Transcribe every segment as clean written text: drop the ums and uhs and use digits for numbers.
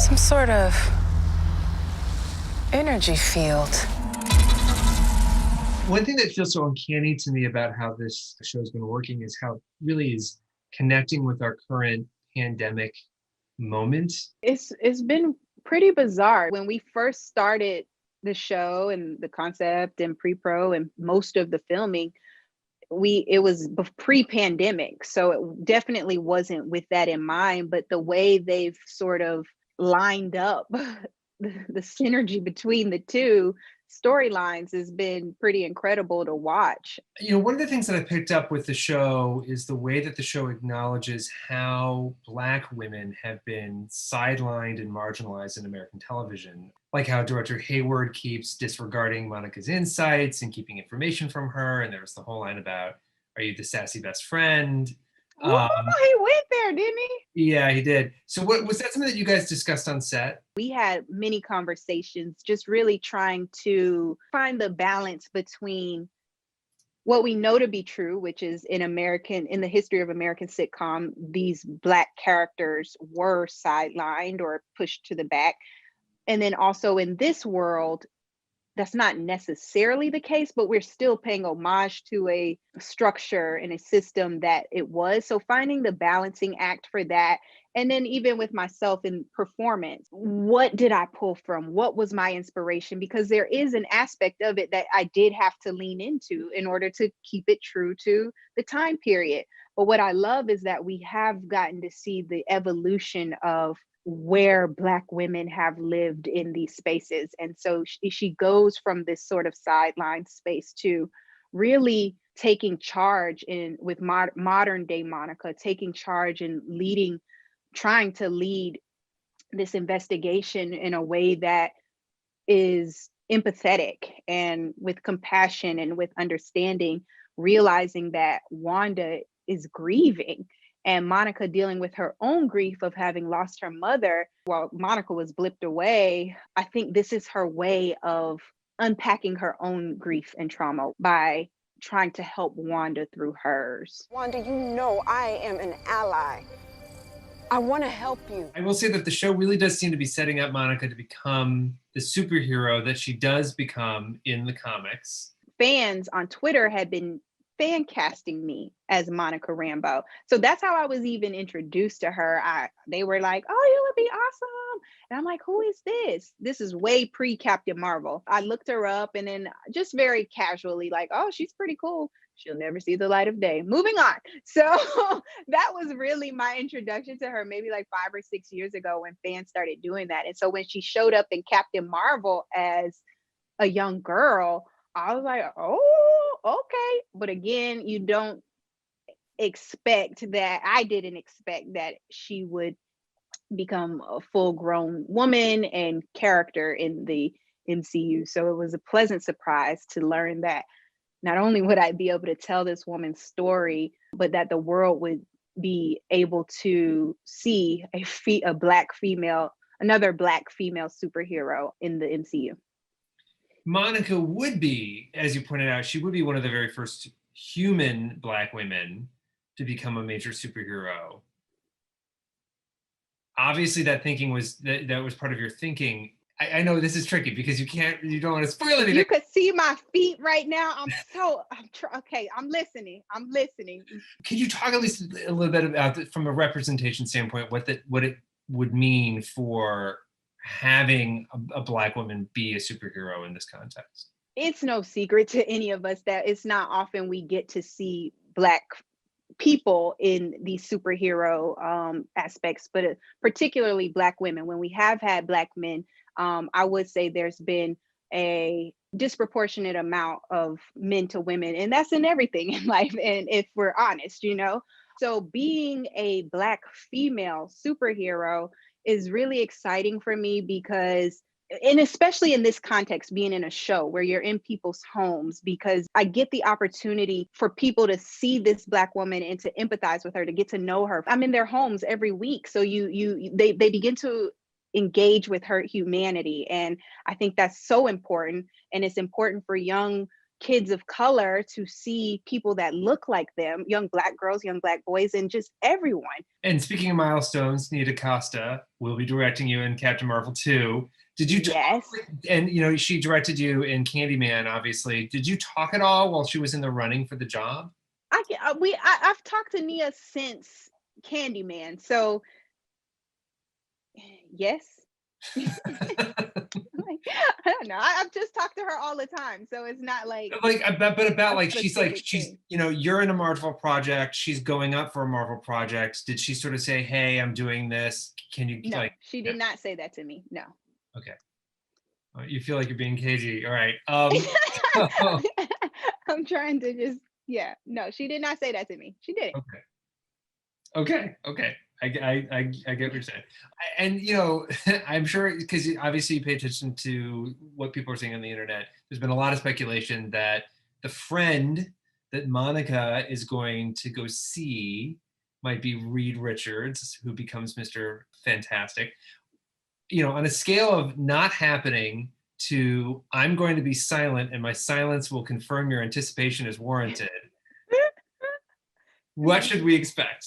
Some sort of energy field. One thing that feels so uncanny to me about how this show has been working is how it really is connecting with our current pandemic moment. It's been pretty bizarre. When we first started the show and the concept and pre-pro and most of the filming, it was pre-pandemic. So it definitely wasn't with that in mind, but the way they've sort of lined up the synergy between the two storylines has been pretty incredible to watch. One of the things that I picked up with the show is the way that the show acknowledges how Black women have been sidelined and marginalized in American television. Like how director Hayward keeps disregarding Monica's insights and keeping information from her. And there's the whole line about, are you the sassy best friend? He went there, didn't he? Yeah, he did. So what was that something that you guys discussed on set? We had many conversations, just really trying to find the balance between what we know to be true, which is in the history of American sitcom, these Black characters were sidelined or pushed to the back. And then also in this world, that's not necessarily the case, but we're still paying homage to a structure and a system that it was. So finding the balancing act for that. And then even with myself in performance, what did I pull from? What was my inspiration? Because there is an aspect of it that I did have to lean into in order to keep it true to the time period. But what I love is that we have gotten to see the evolution of where Black women have lived in these spaces. And so she goes from this sort of sideline space to really taking charge with modern day Monica, taking charge and trying to lead this investigation in a way that is empathetic and with compassion and with understanding, realizing that Wanda is grieving and Monica dealing with her own grief of having lost her mother while Monica was blipped away. I think this is her way of unpacking her own grief and trauma by trying to help Wanda through hers. Wanda, you know I am an ally. I want to help you. I will say that the show really does seem to be setting up Monica to become the superhero that she does become in the comics. Fans on Twitter had been fan casting me as Monica Rambeau. So that's how I was even introduced to her. They were like, oh, you would be awesome. And I'm like, who is this? This is way pre-Captain Marvel. I looked her up and then just very casually like, oh, she's pretty cool. She'll never see the light of day. Moving on. So that was really my introduction to her, maybe like 5 or 6 years ago when fans started doing that. And so when she showed up in Captain Marvel as a young girl, I was like, oh, okay. But again, you don't expect that. I didn't expect that she would become a full-grown woman and character in the MCU. So it was a pleasant surprise to learn that not only would I be able to tell this woman's story, but that the world would be able to see another Black female superhero in the MCU. Monica would be, as you pointed out, she would be one of the very first human Black women to become a major superhero. Obviously, that thinking was that was part of your thinking. I know this is tricky because you don't want to spoil anything. You could see my feet right now. Okay, I'm listening. Could you talk at least a little bit about, from a representation standpoint, what it would mean for having a Black woman be a superhero in this context? It's no secret to any of us that it's not often we get to see Black people in these superhero aspects, but particularly Black women. When we have had Black men, I would say there's been a disproportionate amount of men to women, and that's in everything in life. And if we're honest, so being a Black female superhero is really exciting for me because, and especially in this context, being in a show where you're in people's homes, because I get the opportunity for people to see this Black woman and to empathize with her, to get to know her. I'm in their homes every week. So they begin to engage with her humanity. And I think that's so important. And it's important for young kids of color to see people that look like them, young Black girls, young Black boys, and just everyone. And speaking of milestones, Nita Costa will be directing you in Captain Marvel 2. Did you talk Yes. and she directed you in Candyman, obviously. Did you talk at all while she was in the running for the job? I've talked to Nia since Candyman, so yes. I don't know. I've just talked to her all the time, so it's not like about like she's thing. you're in a Marvel project, she's going up for a Marvel project. Did she sort of say, hey, I'm doing this, can you No, she did not say that to me. No. Okay. You feel like you're being cagey. All right. I'm trying to just, no, she did not say that to me. She didn't. Okay. I get what you're saying. And I'm sure, because obviously you pay attention to what people are saying on the internet. There's been a lot of speculation that the friend that Monica is going to go see might be Reed Richards, who becomes Mr. Fantastic. On a scale of not happening to I'm going to be silent and my silence will confirm your anticipation is warranted, what should we expect?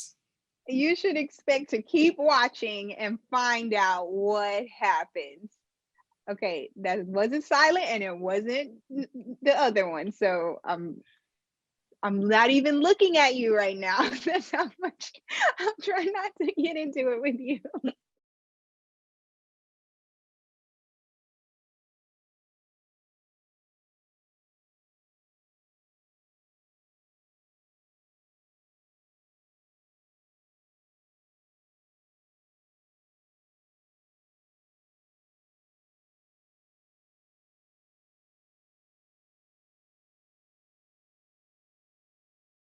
You should expect to keep watching and find out what happens. Okay, that wasn't silent and it wasn't the other one. So I'm not even looking at you right now. That's how much I'm trying not to get into it with you.